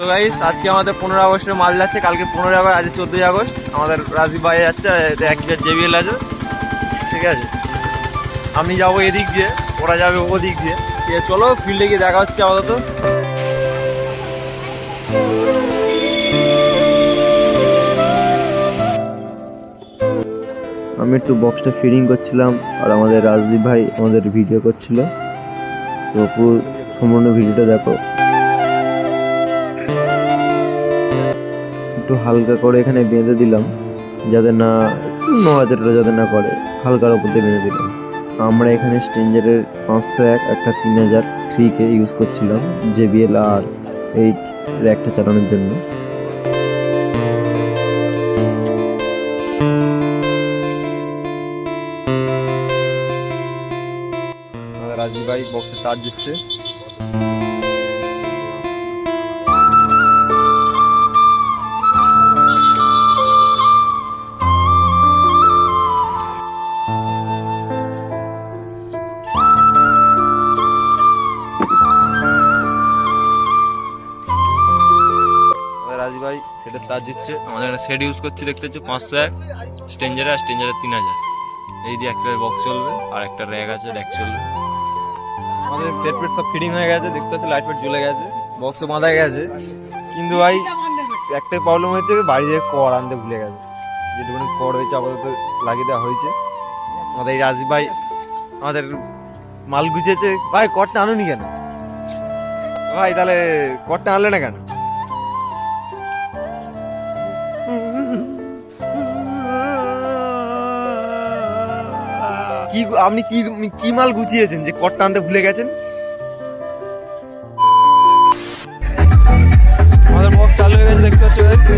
তো গাইস আজকে আমাদের 15 আগস্টের মাল যাচ্ছে, কালকে 15 আগস্ট, আজ 14 আগস্ট। আমাদের রাজীব ভাই যাচ্ছে, এক জেবিএল আছে, ঠিক আছে। আমি যাবো এদিক দিয়ে, ওরা যাবে ওদিক দিয়ে। ঠিক আছে, চলো ফিল্ডে গিয়ে দেখা হচ্ছে আপাতত। আমি একটু বক্সটা ফিটিং করছিলাম আর আমাদের রাজদীপ ভাই আমাদের ভিডিও করছিল। তো পুরো সম্পূর্ণ ভিডিওটা দেখো। একটু হালকা করে এখানে বেঁধে দিলাম যাতে না নড়াচড়া যাতে না করে, হালকার উপর দিয়ে বেঁধে দিলাম। আমরা এখানে স্ট্রেঞ্জারের 501 একটা 3003 ইউজ করছিলাম JBL R8 র্যাকটা চালানোর জন্য। রাজীব ভাই বক্সে তার দিচ্ছে। রাজীব ভাই সেটের তার দিচ্ছে। আমাদের একটা সেট ইউজ করছি, দেখতে হচ্ছে 501 স্ট্রেঞ্জারে, আর স্ট্রেঞ্জারে 3000। এই দিয়ে একটা বক্স চলবে আর একটা র্যাক আছে, র্যাক চলবে। আমাদের সেট পেট সব ফিটিং হয়ে গেছে, দেখতে হচ্ছে লাইট পেট জ্বলে গেছে, বক্সও বাঁধা গেছে। কিন্তু ভাই একটাই প্রবলেম হয়েছে, বাড়ি থেকে কর আনতে ভুলে গেছে। যেটুকুনি কর হয়েছে আপাতত লাগিয়ে দেওয়া হয়েছে। আমাদের এই রাজীব ভাই আমাদের মাল গুছিয়েছে। ভাই করটা আনুনি কেন ভাই? তাহলে করটা আনলে না কেন? কি আপনি কি মাল গুছিয়েছেন যে করটা আনতে ভুলে গেছেন? আমাদের বক্স চালু হয়ে গেছে, দেখতে পাচ্ছ।